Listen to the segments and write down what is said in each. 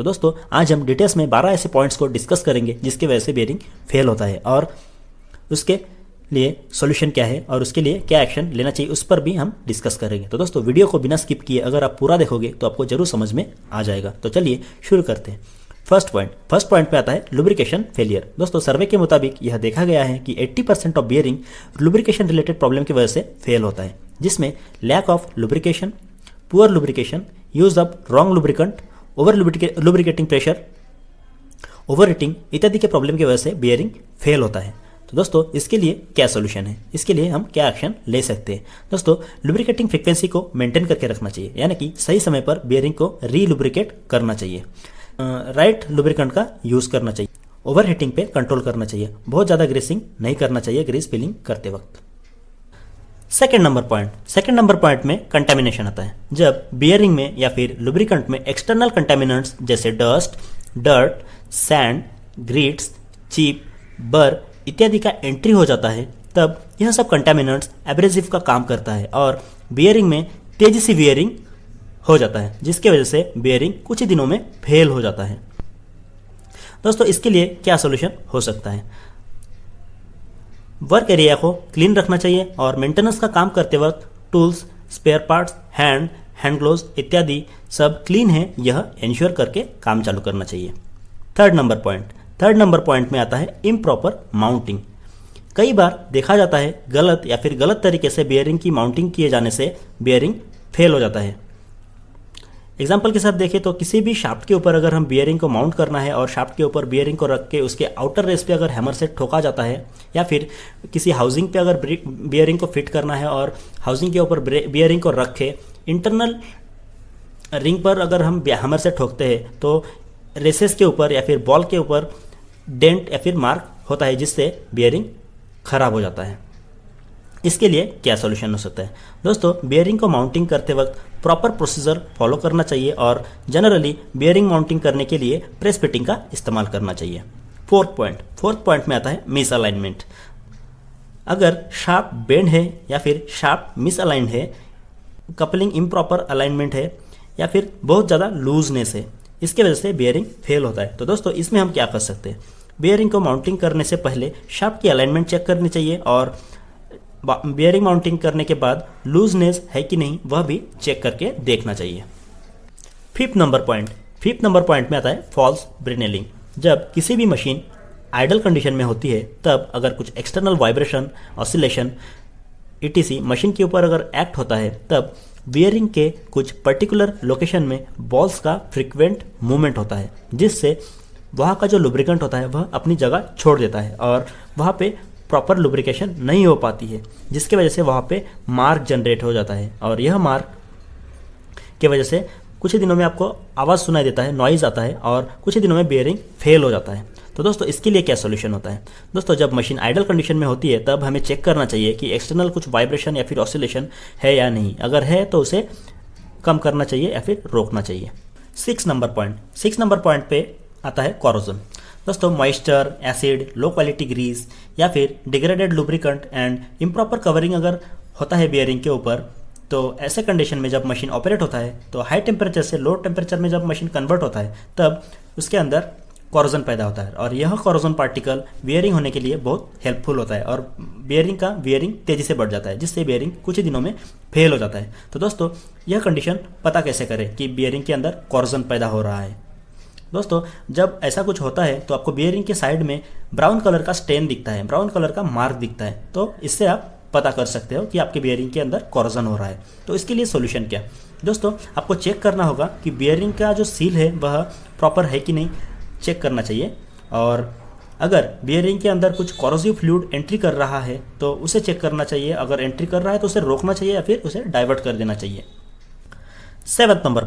तो दोस्तों आज हम डिटेल्स में 12 ऐसे पॉइंट्स को डिस्कस करेंगे जिसकी वजह से बेयरिंग फेल होता है और उसके लिए सॉल्यूशन क्या है और उसके लिए क्या एक्शन लेना चाहिए उस पर भी हम डिस्कस करेंगे। तो दोस्तों वीडियो को बिना स्किप किए अगर आप पूरा देखोगे तो आपको जरूर समझ में आ जाएगा। तो चलिए शुरू करते हैं। फर्स्ट पॉइंट पे आता है लुब्रिकेशन फेलियर। दोस्तों सर्वे के मुताबिक यह देखा गया है कि 80% of bearing lubrication related problem की वजह से फेल होता है, जिसमें lack of lubrication, poor lubrication, use of wrong lubricant, over lubricating pressure, over heating इत्यादि के प्रॉब्लम की वजह से बियरिंग फेल होता है। तो दोस्तों इसके लिए क्या सोल्यूशन है, इसके लिए हम क्या एक्शन ले सकते हैं। दोस्तों लुब्रिकेटिंग फ्रीक्वेंसी को मेंटेन करके रखना चाहिए, यानी कि सही समय पर बियरिंग को रीलुब्रिकेट करना चाहिए। राइट लुब्रिकेंट का यूज करना चाहिए। ओवर हीटिंग पे कंट्रोल करना चाहिए। बहुत ज़्यादा ग्रीसिंग नहीं करना चाहिए ग्रीस फिलिंग करते वक्त। सेकेंड नंबर पॉइंट में कंटामिनेशन आता है। जब बियरिंग में या फिर लुब्रिकेंट में एक्सटर्नल कंटामिनेंट्स जैसे dust, dirt, sand, greets, chip, बर इत्यादि का एंट्री हो जाता है, तब यह सब कंटामिनेंट्स एब्रेसिव का काम करता है और बियरिंग में तेजी से बियरिंग हो जाता है, जिसकी वजह से बियरिंग कुछ ही दिनों में फेल हो जाता है। दोस्तों इसके लिए क्या सोल्यूशन हो सकता है? वर्क एरिया को क्लीन रखना चाहिए और मेंटेनेंस का काम करते वक्त tools, spare parts, hand gloves इत्यादि सब क्लीन है यह इंश्योर करके काम चालू करना चाहिए। थर्ड नंबर पॉइंट में आता है इम्प्रॉपर माउंटिंग। कई बार देखा जाता है गलत तरीके से बियरिंग की माउंटिंग किए जाने से बियरिंग फेल हो जाता है। एग्जाम्पल के साथ देखें तो किसी भी शाफ्ट के ऊपर अगर हम बियरिंग को माउंट करना है और शाफ्ट के ऊपर बियरिंग को रख के उसके आउटर रेस पे अगर हैमर से ठोका जाता है, या फिर किसी हाउसिंग पे अगर बियरिंग को फिट करना है और हाउसिंग के ऊपर बियरिंग को रख के इंटरनल रिंग पर अगर हम हैमर से ठोकते हैं तो रेसेस के ऊपर या फिर बॉल के ऊपर डेंट या फिर मार्क होता है, जिससे बियरिंग खराब हो जाता है। इसके लिए क्या सोल्यूशन हो सकता है? दोस्तों बियरिंग को माउंटिंग करते वक्त प्रॉपर प्रोसीजर फॉलो करना चाहिए और जनरली बियरिंग माउंटिंग करने के लिए प्रेस फिटिंग का इस्तेमाल करना चाहिए। फोर्थ पॉइंट में आता है मिस अलाइनमेंट। अगर शाफ्ट बेंड है या फिर शाफ्ट मिस अलाइंड है, कपलिंग इम्प्रॉपर अलाइनमेंट है या फिर बहुत ज़्यादा लूजनेस है, इसके वजह से बियरिंग फेल होता है। तो दोस्तों इसमें हम क्या कर सकते हैं? बियरिंग को माउंटिंग करने से पहले शाफ्ट की अलाइनमेंट चेक करनी चाहिए और बियरिंग माउंटिंग करने के बाद लूजनेस है कि नहीं वह भी चेक करके देखना चाहिए। फिफ्थ नंबर पॉइंट में आता है फॉल्स ब्रेनेलिंग। जब किसी भी मशीन आइडल कंडीशन में होती है, तब अगर कुछ external vibration, oscillation etc machine के ऊपर अगर एक्ट होता है, तब बियरिंग के कुछ पर्टिकुलर लोकेशन में बॉल्स का फ्रीक्वेंट मूवमेंट होता है, जिससे वहाँ का जो लुब्रिकेंट होता है वह अपनी जगह छोड़ देता है और वहाँ पे प्रॉपर लुब्रिकेशन नहीं हो पाती है, जिसके वजह से वहाँ पे मार्क जनरेट हो जाता है और यह मार्क के वजह से कुछ ही दिनों में आपको आवाज़ सुनाई देता है, नॉइज़ आता है और कुछ ही दिनों में बियरिंग फेल हो जाता है। तो दोस्तों इसके लिए क्या सोल्यूशन होता है? दोस्तों जब मशीन आइडल कंडीशन में होती है तब हमें चेक करना चाहिए कि एक्सटर्नल कुछ वाइब्रेशन या फिर ऑसिलेशन है या नहीं। अगर है तो उसे कम करना चाहिए या फिर रोकना चाहिए। सिक्स नंबर पॉइंट पे आता है कॉरोजन। दोस्तों moisture, acid, low quality grease या फिर degraded lubricant and improper covering अगर होता है बियरिंग के ऊपर, तो ऐसे कंडीशन में जब मशीन ऑपरेट होता है तो हाई टेम्परेचर से लो टेम्परेचर में जब मशीन कन्वर्ट होता है तब उसके अंदर कॉरोजन पैदा होता है और यह कॉरोजन पार्टिकल बियरिंग होने के लिए बहुत हेल्पफुल होता है और बियरिंग तेजी से बढ़ जाता है, जिससे बियरिंग कुछ ही दिनों में फेल हो जाता है। तो दोस्तों यह कंडीशन पता कैसे करें कि बियरिंग के अंदर कॉरोजन पैदा हो रहा है? दोस्तों जब ऐसा कुछ होता है तो आपको बियरिंग के साइड में ब्राउन कलर का स्टेन दिखता है, ब्राउन कलर का मार्क दिखता है, तो इससे आप पता कर सकते हो कि आपके बियरिंग के अंदर कॉरोजन हो रहा है। तो इसके लिए सॉल्यूशन क्या? दोस्तों आपको चेक करना होगा कि बियरिंग का जो सील है वह प्रॉपर है कि नहीं, चेक करना चाहिए। और अगर बियरिंग के अंदर कुछ कॉरोसिव फ्लूइड एंट्री कर रहा है तो उसे चेक करना चाहिए। अगर एंट्री कर रहा है तो उसे रोकना चाहिए या फिर उसे डाइवर्ट कर देना चाहिए। सेवन्थ नंबर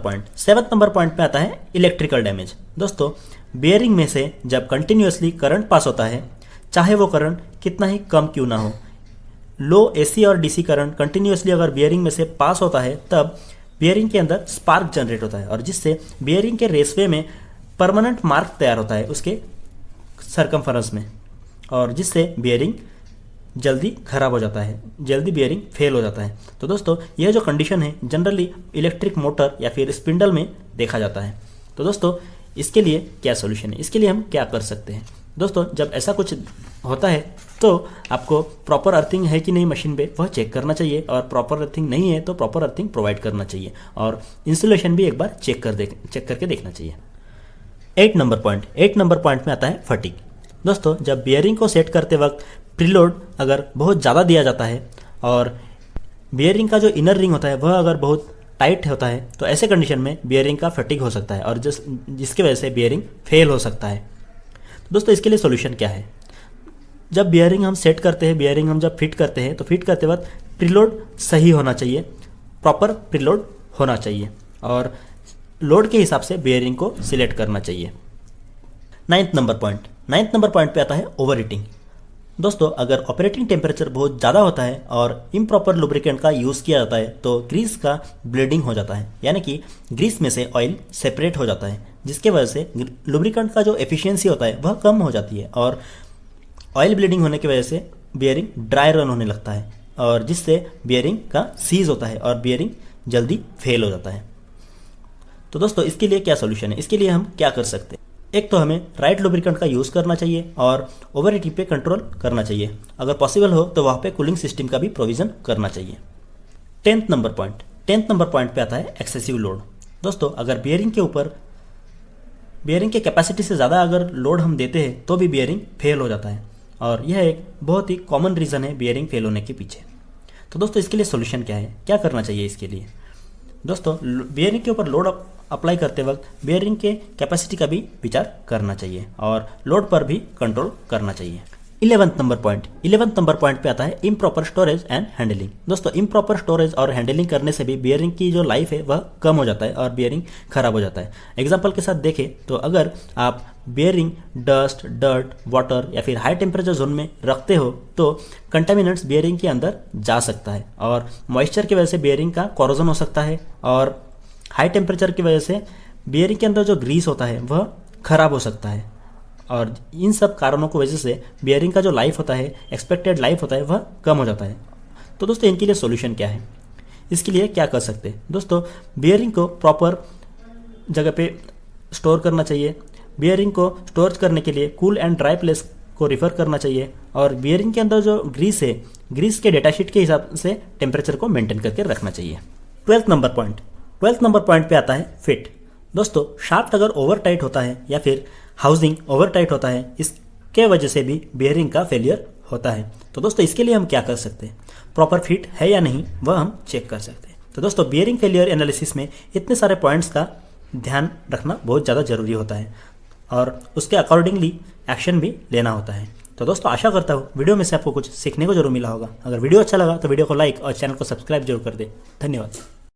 पॉइंट पे आता है इलेक्ट्रिकल डैमेज। दोस्तों बियरिंग में से जब कंटिन्यूअसली करंट पास होता है, चाहे वो करंट कितना ही कम क्यों ना हो, लो एसी और डीसी करंट कंटिन्यूअसली अगर बियरिंग में से पास होता है, तब बियरिंग के अंदर स्पार्क जनरेट होता है और जिससे बियरिंग के रेसवे में परमानेंट मार्क तैयार होता है उसके सरकमफेरेंस में, और जिससे बियरिंग जल्दी खराब हो जाता है, जल्दी बियरिंग फेल हो जाता है। तो दोस्तों यह जो कंडीशन है जनरली इलेक्ट्रिक मोटर या फिर स्पिंडल में देखा जाता है। तो दोस्तों इसके लिए क्या सोल्यूशन है, इसके लिए हम क्या कर सकते हैं। दोस्तों जब ऐसा कुछ होता है तो आपको प्रॉपर अर्थिंग है कि नहीं मशीन पे वह चेक करना चाहिए, और प्रॉपर अर्थिंग नहीं है तो प्रॉपर अर्थिंग प्रोवाइड करना चाहिए, और इंस्टॉलेशन भी एक बार चेक करके देखना चाहिए। 8 नंबर पॉइंट में आता है फटीग। दोस्तों जब बियरिंग को सेट करते वक्त प्रीलोड अगर बहुत ज़्यादा दिया जाता है और बियरिंग का जो इनर रिंग होता है वह अगर बहुत टाइट होता है तो ऐसे कंडीशन में बियरिंग का फटीग हो सकता है और जिसकी वजह से बियरिंग फेल हो सकता है। तो दोस्तों इसके लिए सोल्यूशन क्या है, जब बियरिंग हम सेट करते हैं, बियरिंग हम जब फिट करते हैं तो फिट करते वक्त प्रीलोड सही होना चाहिए, प्रॉपर प्रीलोड होना चाहिए, और लोड के हिसाब से बियरिंग को सिलेक्ट करना चाहिए। 9th नंबर पॉइंट पे आता है ओवर हीटिंग। दोस्तों अगर ऑपरेटिंग टेम्परेचर बहुत ज़्यादा होता है और इम्प्रॉपर लुब्रिकेंट का यूज़ किया जाता है तो ग्रीस का ब्लीडिंग हो जाता है, यानी कि ग्रीस में से ऑयल सेपरेट हो जाता है, जिसके वजह से लुब्रिकेंट का जो एफिशिएंसी होता है वह कम हो जाती है, और ऑयल ब्लीडिंग होने की वजह से बियरिंग ड्राई रन होने लगता है, और जिससे बियरिंग का सीज होता है और बियरिंग जल्दी फेल हो जाता है। तो दोस्तों इसके लिए क्या सोल्यूशन है, इसके लिए हम क्या कर सकते हैं। एक तो हमें राइट लुब्रिकेंट का यूज़ करना चाहिए और ओवर हीटिंग पे कंट्रोल करना चाहिए, अगर पॉसिबल हो तो वहाँ पे कूलिंग सिस्टम का भी प्रोविज़न करना चाहिए। 10th नंबर पॉइंट पे आता है एक्सेसिव लोड। दोस्तों अगर बियरिंग के कैपेसिटी से ज़्यादा अगर लोड हम देते हैं तो भी बियरिंग फेल हो जाता है, और यह एक बहुत ही कॉमन रीज़न है बियरिंग फेल होने के पीछे। तो दोस्तों इसके लिए सोल्यूशन क्या है, क्या करना चाहिए इसके लिए। दोस्तों बियरिंग के ऊपर लोड अप्लाई करते वक्त बियरिंग के कैपेसिटी का भी विचार करना चाहिए और लोड पर भी कंट्रोल करना चाहिए। 11th नंबर पॉइंट पे आता है इम्प्रॉपर स्टोरेज एंड हैंडलिंग। दोस्तों इम्प्रॉपर स्टोरेज और हैंडलिंग करने से भी बियरिंग की जो लाइफ है वह कम हो जाता है और बियरिंग खराब हो जाता है। एग्जांपल के साथ देखें तो अगर आप बियरिंग डस्ट, डर्ट, वाटर या फिर हाई टेम्परेचर जोन में रखते हो तो कंटामिनेंट्स बियरिंग के अंदर जा सकता है, और मॉइस्चर की वजह से बियरिंग का कोरोजन हो सकता है, और हाई टेम्परेचर की वजह से बियरिंग के अंदर जो ग्रीस होता है वह खराब हो सकता है, और इन सब कारणों की वजह से बियरिंग का जो लाइफ होता है, एक्सपेक्टेड लाइफ होता है, वह कम हो जाता है। तो दोस्तों इनके लिए सोल्यूशन क्या है, इसके लिए क्या कर सकते हैं। दोस्तों बियरिंग को प्रॉपर जगह पे स्टोर करना चाहिए, बियरिंग को स्टोर करने के लिए कूल एंड ड्राई प्लेस को रिफ़र करना चाहिए, और बियरिंग के अंदर जो ग्रीस है, ग्रीस के डेटाशीट के हिसाब से टेम्परेचर को मेंटेन करके रखना चाहिए। 12th नंबर पॉइंट पे आता है फिट। दोस्तों शाफ्ट अगर ओवर टाइट होता है या फिर हाउसिंग ओवर टाइट होता है, इसके वजह से भी बियरिंग का फेलियर होता है। तो दोस्तों इसके लिए हम क्या कर सकते हैं, प्रॉपर फिट है या नहीं वह हम चेक कर सकते हैं। तो दोस्तों बियरिंग फेलियर एनालिसिस में इतने सारे पॉइंट्स का ध्यान रखना बहुत ज़्यादा ज़रूरी होता है, और उसके अकॉर्डिंगली एक्शन भी लेना होता है। तो दोस्तों आशा करता हूँ वीडियो में से आपको कुछ सीखने को जरूर मिला होगा। अगर वीडियो अच्छा लगा तो वीडियो को लाइक और चैनल को सब्सक्राइब जरूर कर दें। धन्यवाद।